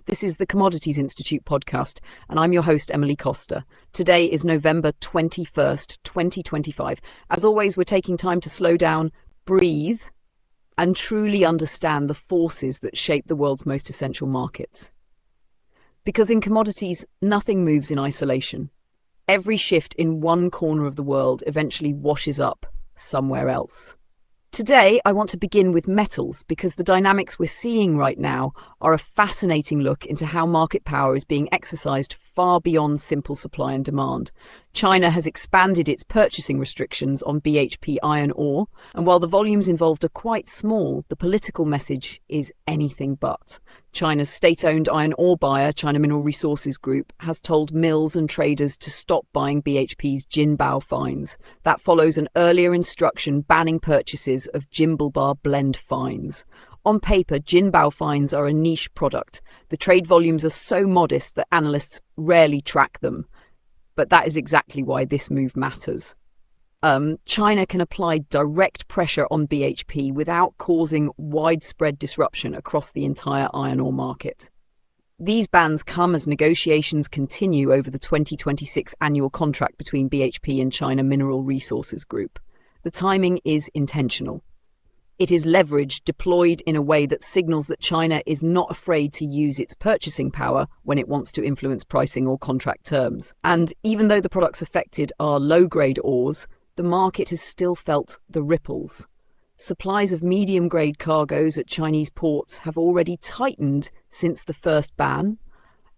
This is the Commodities Institute podcast, and I'm your host, Emily Costa. Today is November 21st, 2025. As always, we're taking time to slow down, breathe, and truly understand the forces that shape the world's most essential markets. Because in commodities, nothing moves in isolation. Every shift in one corner of the world eventually washes up somewhere else. Today, I want to begin with metals because the dynamics we're seeing right now are a fascinating look into how market power is being exercised far beyond simple supply and demand. China has expanded its purchasing restrictions on BHP iron ore, and while the volumes involved are quite small, the political message is anything but. China's state-owned iron ore buyer, China Mineral Resources Group, has told mills and traders to stop buying BHP's Jinbao fines. That follows an earlier instruction banning purchases of Jimblebar blend fines. On paper, Jinbao fines are a niche product. The trade volumes are so modest that analysts rarely track them. But that is exactly why this move matters. China can apply direct pressure on BHP without causing widespread disruption across the entire iron ore market. These bans come as negotiations continue over the 2026 annual contract between BHP and China Mineral Resources Group. The timing is intentional. It is leverage deployed in a way that signals that China is not afraid to use its purchasing power when it wants to influence pricing or contract terms. And even though the products affected are low-grade ores, the market has still felt the ripples. Supplies of medium-grade cargoes at Chinese ports have already tightened since the first ban,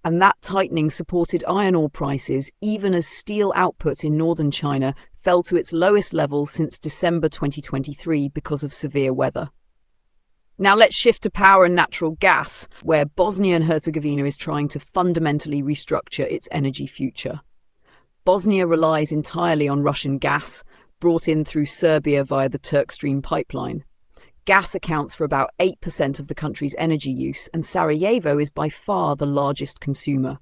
and that tightening supported iron ore prices even as steel output in northern China fell to its lowest level since December 2023 because of severe weather. Now let's shift to power and natural gas, where Bosnia and Herzegovina is trying to fundamentally restructure its energy future. Bosnia relies entirely on Russian gas, brought in through Serbia via the Turk Stream pipeline. Gas accounts for about 8% of the country's energy use, and Sarajevo is by far the largest consumer.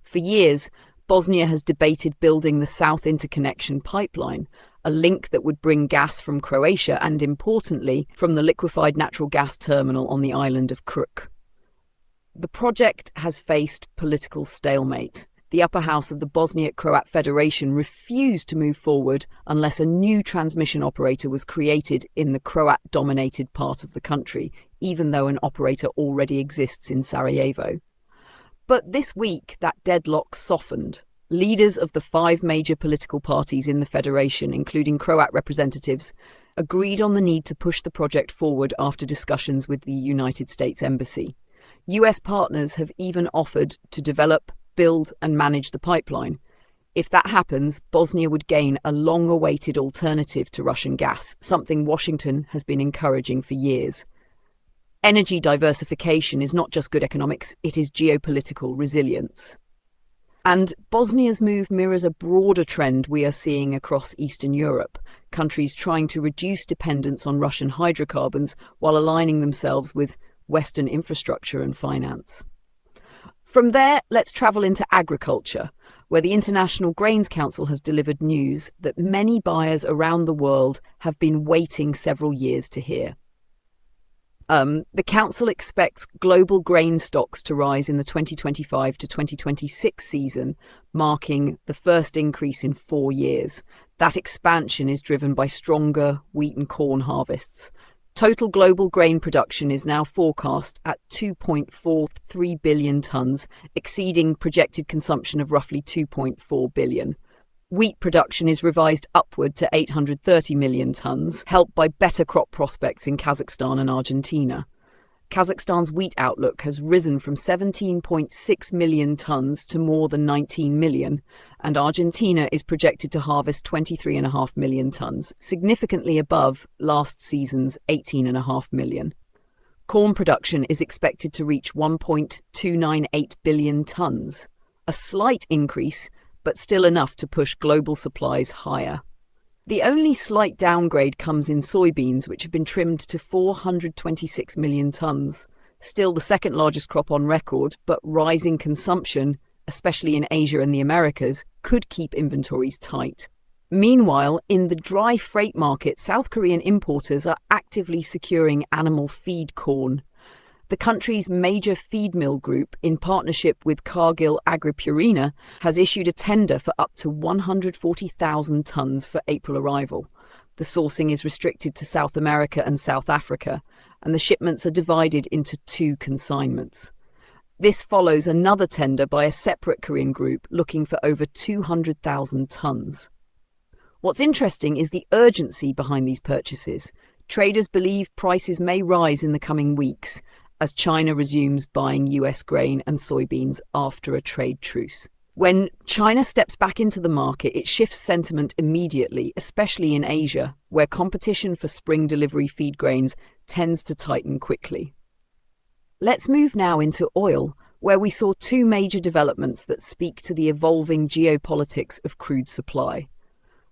For years, Bosnia has debated building the South Interconnection pipeline, a link that would bring gas from Croatia and, importantly, from the liquefied natural gas terminal on the island of Krk. The project has faced political stalemate. The upper house of the Bosniak-Croat Federation refused to move forward unless a new transmission operator was created in the Croat-dominated part of the country, even though an operator already exists in Sarajevo. But this week, that deadlock softened. Leaders of the 5 major political parties in the federation, including Croat representatives, agreed on the need to push the project forward after discussions with the United States Embassy. US partners have even offered to develop, build and manage the pipeline. If that happens, Bosnia would gain a long-awaited alternative to Russian gas, something Washington has been encouraging for years. Energy diversification is not just good economics, it is geopolitical resilience. And Bosnia's move mirrors a broader trend we are seeing across Eastern Europe, countries trying to reduce dependence on Russian hydrocarbons while aligning themselves with Western infrastructure and finance. From there, let's travel into agriculture, where the International Grains Council has delivered news that many buyers around the world have been waiting several years to hear. The Council expects global grain stocks to rise in the 2025 to 2026 season, marking the first increase in 4 years. That expansion is driven by stronger wheat and corn harvests. Total global grain production is now forecast at 2.43 billion tonnes, exceeding projected consumption of roughly 2.4 billion. Wheat production is revised upward to 830 million tonnes, helped by better crop prospects in Kazakhstan and Argentina. Kazakhstan's wheat outlook has risen from 17.6 million tonnes to more than 19 million, and Argentina is projected to harvest 23.5 million tonnes, significantly above last season's 18.5 million. Corn production is expected to reach 1.298 billion tonnes, a slight increase, but still enough to push global supplies higher. The only slight downgrade comes in soybeans, which have been trimmed to 426 million tonnes. Still the second largest crop on record, but rising consumption, especially in Asia and the Americas, could keep inventories tight. Meanwhile, in the dry freight market, South Korean importers are actively securing animal feed corn. The country's major feed mill group, in partnership with Cargill Agri-Purina, has issued a tender for up to 140,000 tonnes for April arrival. The sourcing is restricted to South America and South Africa, and the shipments are divided into 2 consignments. This follows another tender by a separate Korean group looking for over 200,000 tonnes. What's interesting is the urgency behind these purchases. Traders believe prices may rise in the coming weeks as China resumes buying US grain and soybeans after a trade truce. When China steps back into the market, it shifts sentiment immediately, especially in Asia, where competition for spring delivery feed grains tends to tighten quickly. Let's move now into oil, where we saw 2 major developments that speak to the evolving geopolitics of crude supply.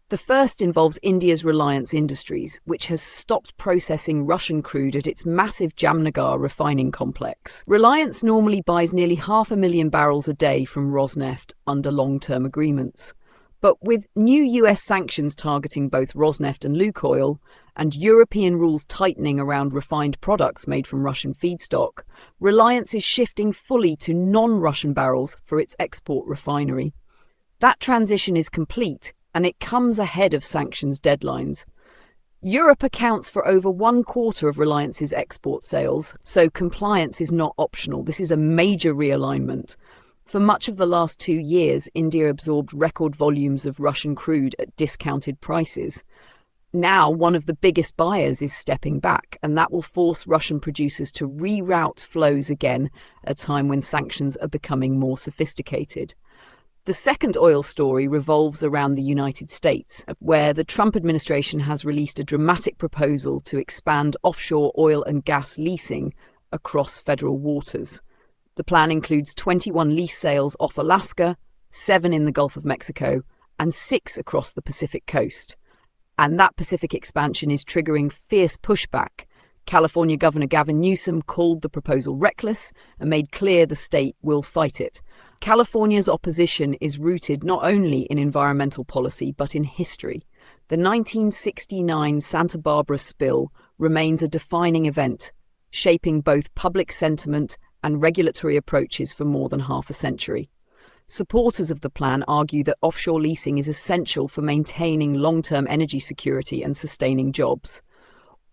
The first involves India's Reliance Industries, which has stopped processing Russian crude at its massive Jamnagar refining complex. Reliance normally buys nearly 500,000 barrels a day from Rosneft under long-term agreements. But with new US sanctions targeting both Rosneft and Lukoil, and European rules tightening around refined products made from Russian feedstock, Reliance is shifting fully to non-Russian barrels for its export refinery. That transition is complete, and it comes ahead of sanctions deadlines. Europe accounts for over 1/4 of Reliance's export sales, so compliance is not optional. This is a major realignment. For much of the last 2 years, India absorbed record volumes of Russian crude at discounted prices. Now, one of the biggest buyers is stepping back, and that will force Russian producers to reroute flows again at a time when sanctions are becoming more sophisticated. The second oil story revolves around the United States, where the Trump administration has released a dramatic proposal to expand offshore oil and gas leasing across federal waters. The plan includes 21 lease sales off Alaska, 7 in the Gulf of Mexico, and 6 across the Pacific coast. And that Pacific expansion is triggering fierce pushback. California Governor Gavin Newsom called the proposal reckless and made clear the state will fight it. California's opposition is rooted not only in environmental policy but in history. The 1969 Santa Barbara spill remains a defining event, shaping both public sentiment and regulatory approaches for more than half a century. Supporters of the plan argue that offshore leasing is essential for maintaining long-term energy security and sustaining jobs.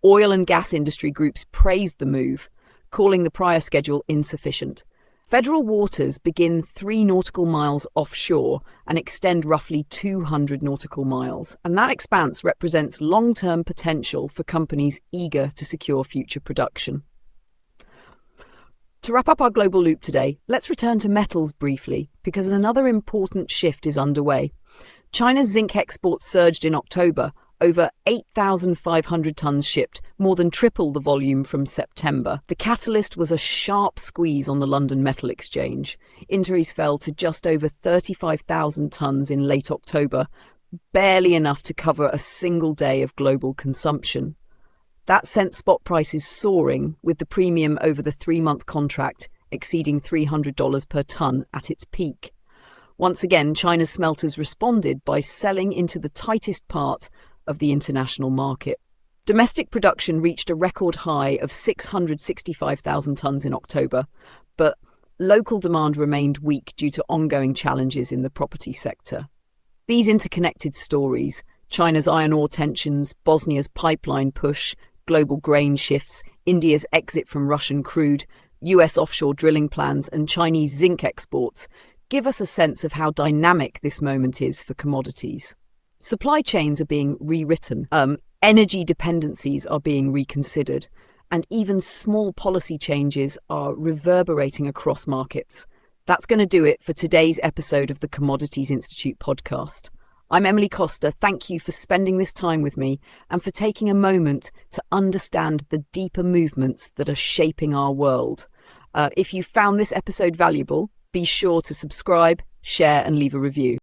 Oil and gas industry groups praised the move, calling the prior schedule insufficient. Federal waters begin 3 nautical miles offshore and extend roughly 200 nautical miles, and that expanse represents long-term potential for companies eager to secure future production. To wrap up our global loop today, let's return to metals briefly, because another important shift is underway. China's zinc exports surged in October, over 8,500 tonnes shipped, more than triple the volume from September. The catalyst was a sharp squeeze on the London Metal Exchange. Inventories fell to just over 35,000 tonnes in late October, barely enough to cover a single day of global consumption. That sent spot prices soaring, with the premium over the 3-month contract exceeding $300 per tonne at its peak. Once again, China's smelters responded by selling into the tightest part of the international market. Domestic production reached a record high of 665,000 tonnes in October, but local demand remained weak due to ongoing challenges in the property sector. These interconnected stories, China's iron ore tensions, Bosnia's pipeline push, global grain shifts, India's exit from Russian crude, US offshore drilling plans, and Chinese zinc exports, give us a sense of how dynamic this moment is for commodities. Supply chains are being rewritten, energy dependencies are being reconsidered, and even small policy changes are reverberating across markets. That's going to do it for today's episode of the Commodities Institute podcast. I'm Emily Costa. Thank you for spending this time with me and for taking a moment to understand the deeper movements that are shaping our world. If you found this episode valuable, be sure to subscribe, share, and leave a review.